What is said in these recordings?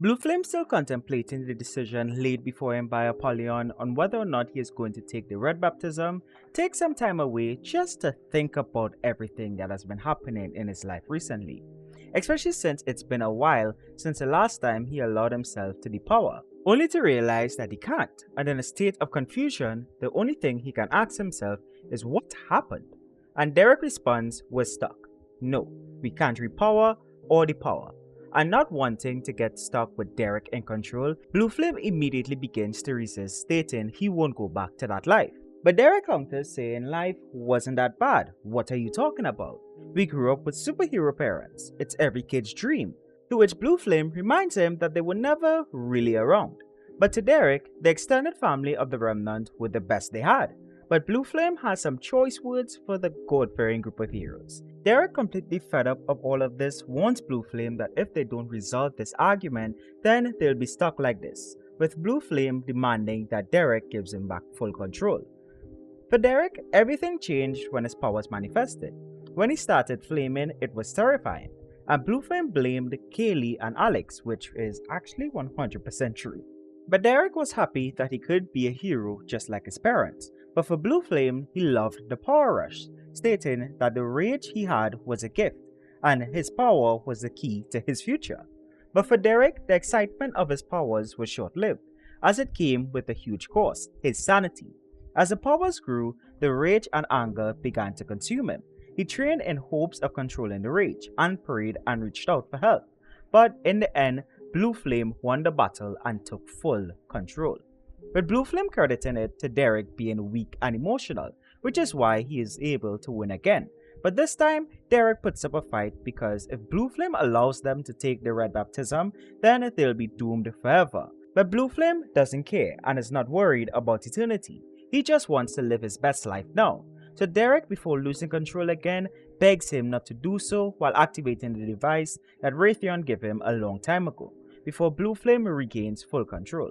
Blue Flame, still contemplating the decision laid before him by Apollyon on whether or not he is going to take the red baptism, takes some time away just to think about everything that has been happening in his life recently, especially since it's been a while since the last time he allowed himself to depower, only to realize that he can't, and in a state of confusion, the only thing he can ask himself is what happened? And Derek responds, we're stuck. No, we can't repower or depower. And not wanting to get stuck with Derek in control, Blue Flame immediately begins to resist, stating he won't go back to that life. But Derek counters, saying life wasn't that bad. What are you talking about? We grew up with superhero parents. It's every kid's dream. To which Blue Flame reminds him that they were never really around. But to Derek, the extended family of the Remnant were the best they had. But Blue Flame has some choice words for the God-fearing group of heroes. Derek, completely fed up of all of this, warns Blue Flame that if they don't resolve this argument, then they'll be stuck like this, with Blue Flame demanding that Derek gives him back full control. For Derek, everything changed when his powers manifested. When he started flaming, it was terrifying, and Blue Flame blamed Kaylee and Alex, which is actually 100% true. But Derek was happy that he could be a hero just like his parents. But for Blue Flame, he loved the power rush, stating that the rage he had was a gift, and his power was the key to his future. But for Derek, the excitement of his powers was short-lived, as it came with a huge cost, his sanity. As the powers grew, the rage and anger began to consume him. He trained in hopes of controlling the rage, and prayed and reached out for help. But in the end, Blue Flame won the battle and took full control, with Blue Flame crediting it to Derek being weak and emotional, which is why he is able to win again. But this time, Derek puts up a fight because if Blue Flame allows them to take the red baptism, then they'll be doomed forever. But Blue Flame doesn't care and is not worried about eternity. He just wants to live his best life now. So Derek, before losing control again, begs him not to do so while activating the device that Raytheon gave him a long time ago, before Blue Flame regains full control,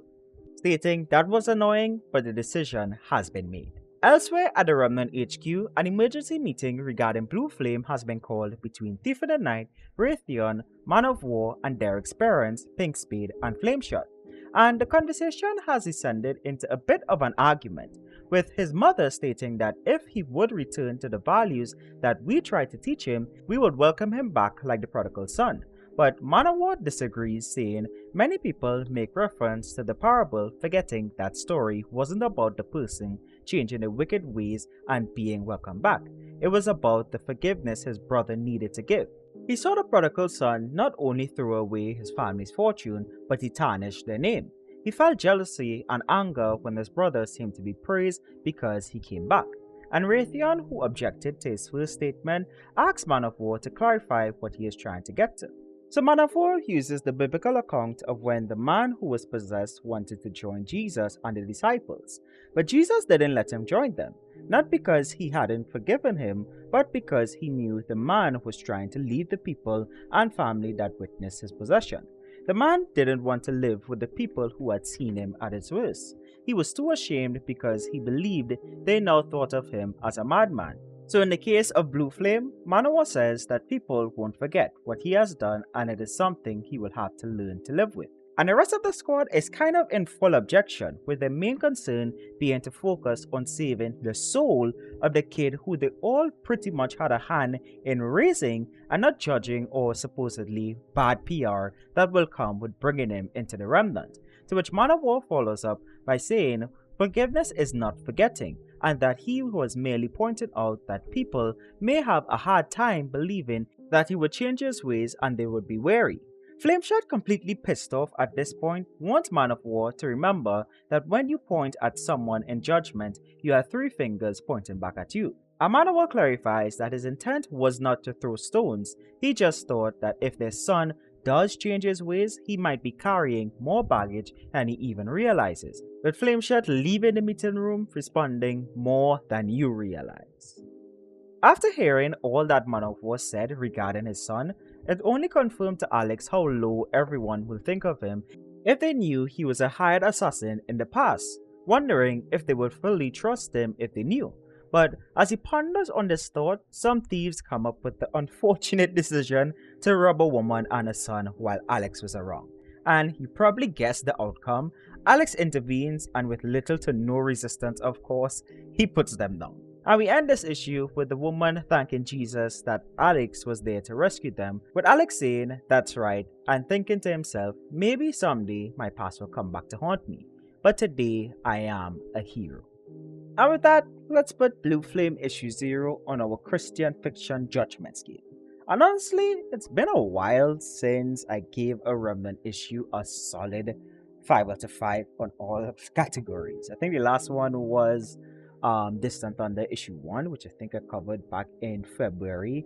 stating that was annoying, but the decision has been made. Elsewhere at the Remnant HQ, an emergency meeting regarding Blue Flame has been called between Thief in the Night, Raytheon, Man of War, and Derek's parents, Pink Spade and Flameshot. And the conversation has descended into a bit of an argument, with his mother stating that if he would return to the values that we tried to teach him, we would welcome him back like the prodigal son. But Man of War disagrees, saying many people make reference to the parable, forgetting that story wasn't about the person changing their wicked ways and being welcomed back. It was about the forgiveness his brother needed to give. He saw the prodigal son not only throw away his family's fortune, but he tarnished their name. He felt jealousy and anger when his brother seemed to be praised because he came back. And Raytheon, who objected to his first statement, asked Man of War to clarify what he is trying to get to. So Man of War uses the biblical account of when the man who was possessed wanted to join Jesus and the disciples, but Jesus didn't let him join them, not because he hadn't forgiven him, but because he knew the man was trying to lead the people and family that witnessed his possession. The man didn't want to live with the people who had seen him at his worst. He was too ashamed because he believed they now thought of him as a madman. So in the case of Blue Flame, Man of War says that people won't forget what he has done, and it is something he will have to learn to live with. And the rest of the squad is kind of in full objection, with their main concern being to focus on saving the soul of the kid who they all pretty much had a hand in raising, and not judging or supposedly bad PR that will come with bringing him into the Remnant. To which Man of War follows up by saying forgiveness is not forgetting, and that he was merely pointing out that people may have a hard time believing that he would change his ways and they would be wary. Flameshot, completely pissed off at this point, wants Man of War to remember that when you point at someone in judgment, you have three fingers pointing back at you. And Man of War clarifies that his intent was not to throw stones, he just thought that if their son does change his ways, he might be carrying more baggage than he even realizes, with Flameshot leaving the meeting room responding, more than you realize. After hearing all that Man of War said regarding his son, it only confirmed to Alex how low everyone will think of him if they knew he was a hired assassin in the past, wondering if they would fully trust him if they knew. But as he ponders on this thought, some thieves come up with the unfortunate decision to rob a woman and a son while Alex was around. And you probably guessed the outcome. Alex intervenes, and with little to no resistance, of course, he puts them down. And we end this issue with the woman thanking Jesus that Alex was there to rescue them, with Alex saying, "That's right," and thinking to himself, maybe someday my past will come back to haunt me, but today I am a hero. And with that, let's put Blue Flame issue 0 on our Christian fiction judgment scale. And honestly, it's been a while since I gave a Remnant issue a solid 5 out of 5 on all categories. I think the last one was Distant Thunder issue 1, which I think I covered back in February,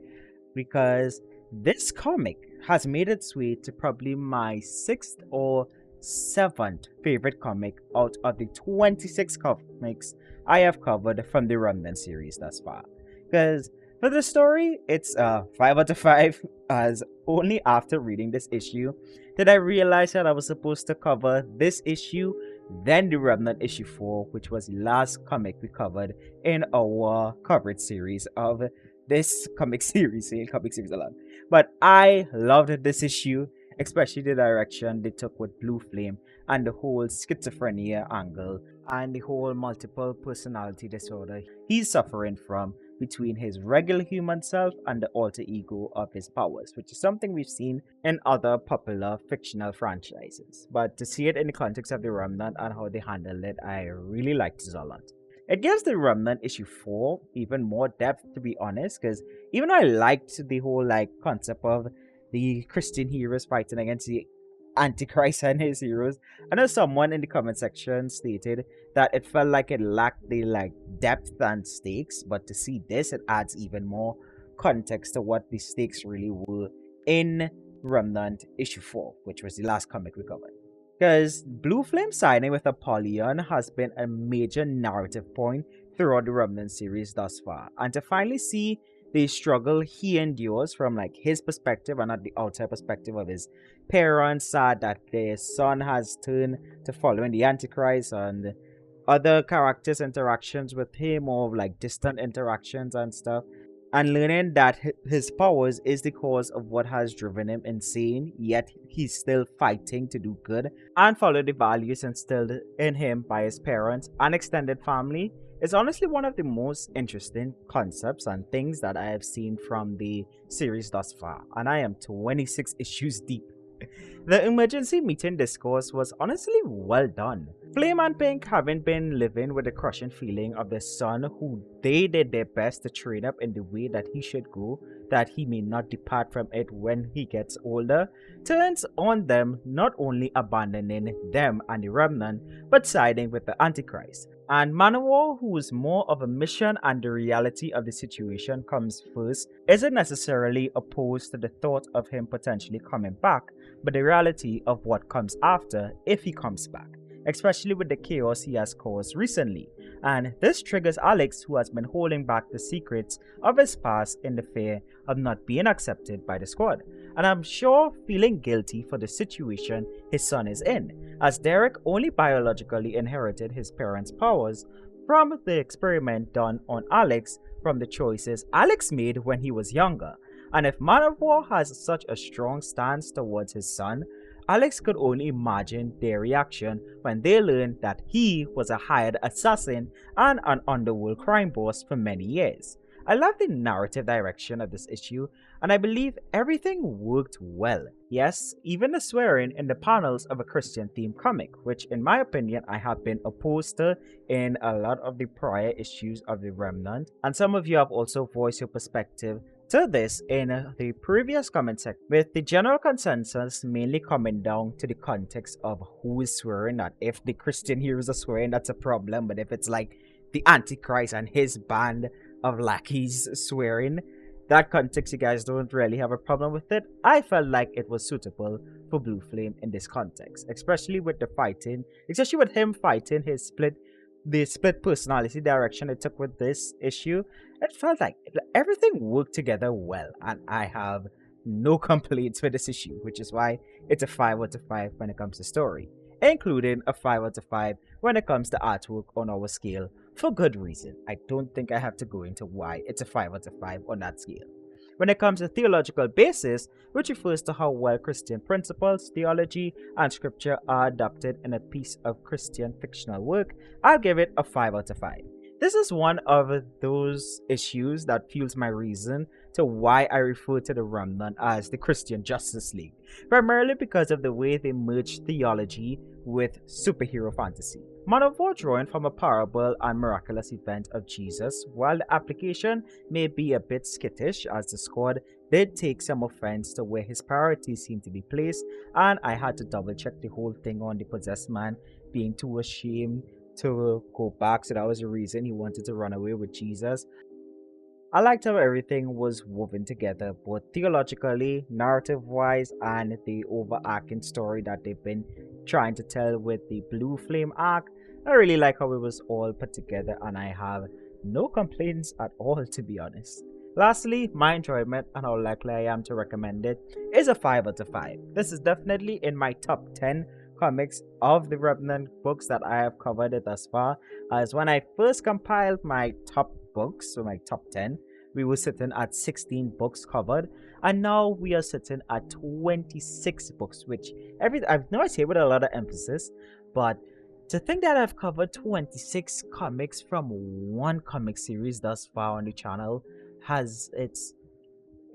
because this comic has made its way to probably my 6th or 7th favorite comic out of the 26 comics I have covered from the Remnant series thus far. Because for the story, it's a 5 out of 5, as only after reading this issue did I realize that I was supposed to cover this issue, then the Remnant issue 4, which was the last comic we covered in our coverage series of this comic series alone. But I loved this issue, especially the direction they took with Blue Flame and the whole schizophrenia angle and the whole multiple personality disorder he's suffering from between his regular human self and the alter ego of his powers, which is something we've seen in other popular fictional franchises. But to see it in the context of the Remnant and how they handled it, I really liked it a lot. It gives the Remnant issue 4 even more depth, to be honest, because even though I liked the whole concept of the Christian heroes fighting against the Antichrist and his heroes, I know someone in the comment section stated that it felt like it lacked the depth and stakes, but to see this, it adds even more context to what the stakes really were in Remnant issue 4, which was the last comic we covered. Because Blue Flame signing with Apollyon has been a major narrative point throughout the Remnant series thus far, and to finally see the struggle he endures from his perspective and not the outside perspective of his parents, sad that their son has turned to following the Antichrist, and other characters' interactions with him, or distant interactions and stuff, and learning that his powers is the cause of what has driven him insane, yet he's still fighting to do good and follow the values instilled in him by his parents and extended family, is honestly one of the most interesting concepts and things that I have seen from the series thus far, and I am 26 issues deep. The emergency meeting discourse was honestly well done. Flame and Pink haven't been living with the crushing feeling of their son, who they did their best to train up in the way that he should go, that he may not depart from it when he gets older, turns on them, not only abandoning them and the Remnant, but siding with the Antichrist. And Manowar, who is more of a mission and the reality of the situation comes first, isn't necessarily opposed to the thought of him potentially coming back, but the reality of what comes after if he comes back, especially with the chaos he has caused recently. And this triggers Alex, who has been holding back the secrets of his past in the fear of not being accepted by the squad, and I'm sure feeling guilty for the situation his son is in, as Derek only biologically inherited his parents' powers from the experiment done on Alex from the choices Alex made when he was younger. And if Manowar has such a strong stance towards his son, Alex could only imagine their reaction when they learned that he was a hired assassin and an underworld crime boss for many years. I love the narrative direction of this issue, and I believe everything worked well. Yes, even the swearing in the panels of a Christian-themed comic, which in my opinion I have been opposed to in a lot of the prior issues of the Remnant, and some of you have also voiced your perspective to this in the previous comment section, with the general consensus mainly coming down to the context of who is swearing. That if the Christian heroes are swearing, that's a problem, but if it's the Antichrist and his band of lackeys swearing, that context, you guys don't really have a problem with it. I felt like it was suitable for Blue Flame in this context, especially with the fighting, especially with him fighting the split personality direction it took with this issue. It felt like everything worked together well, and I have no complaints with this issue, which is why it's a 5 out of 5 when it comes to story, including a 5 out of 5 when it comes to artwork on our scale, for good reason. I don't think I have to go into why it's a 5 out of 5 on that scale. When it comes to theological basis, which refers to how well Christian principles, theology, and scripture are adopted in a piece of Christian fictional work, I'll give it a 5 out of 5. This is one of those issues that fuels my reason to why I refer to the Remnant as the Christian Justice League, primarily because of the way they merge theology with superhero fantasy. Metaphor drawing from a parable and miraculous event of Jesus, while the application may be a bit skittish as the squad did take some offense to where his priorities seem to be placed, and I had to double check the whole thing on the possessed man being too ashamed to go back, so that was the reason he wanted to run away with Jesus. I liked how everything was woven together, both theologically, narrative wise, and the overarching story that they've been trying to tell with the Blue Flame arc. I really like how it was all put together, and I have no complaints at all, to be honest. Lastly, my enjoyment and how likely I am to recommend it is a 5 out of 5. This is definitely in my top 10 comics of the Remnant books that I have covered thus far, as when I first compiled my top books, so my top 10, we were sitting at 16 books covered, and now we are sitting at 26 books, which I've know I say with a lot of emphasis, but to think that I've covered 26 comics from one comic series thus far on the channel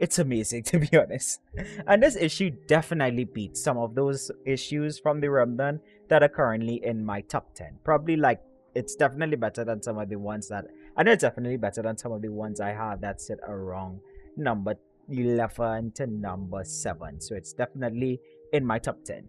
it's amazing, to be honest. And this issue definitely beats some of those issues from the Remnant that are currently in my top 10. Probably like it's definitely better than some of the ones that I know it's definitely better than some of the ones I have that sit around number 11 to number 7. So it's definitely in my top 10.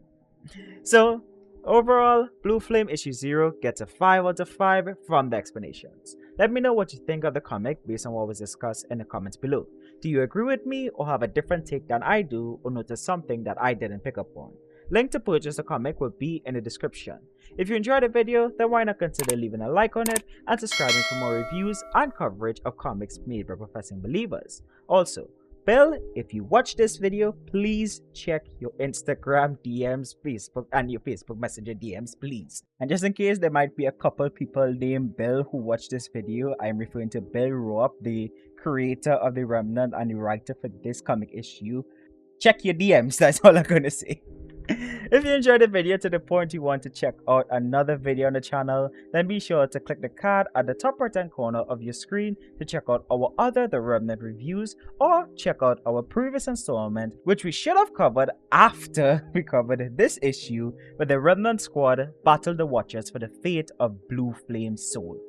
So overall, Blue Flame issue 0 gets a 5 out of 5 from the Xplanations. Let me know what you think of the comic based on what was discussed in the comments below. Do you agree with me or have a different take than I do, or notice something that I didn't pick up on? Link to purchase the comic will be in the description. If you enjoyed the video, then why not consider leaving a like on it and subscribing for more reviews and coverage of comics made by professing believers. Also, Bill, if you watch this video, please check your Instagram DMs, Facebook, and your Facebook Messenger DMs, please. And just in case there might be a couple people named Bill who watch this video, I'm referring to Bill Roap, the creator of the Remnant and the writer for this comic issue. Check your DMs, that's all I'm gonna say. If you enjoyed the video to the point you want to check out another video on the channel, then be sure to click the card at the top right hand corner of your screen to check out our other The Remnant reviews, or check out our previous installment, which we should have covered after we covered this issue, where the Remnant squad battled the Watchers for the fate of Blue Flame's soul.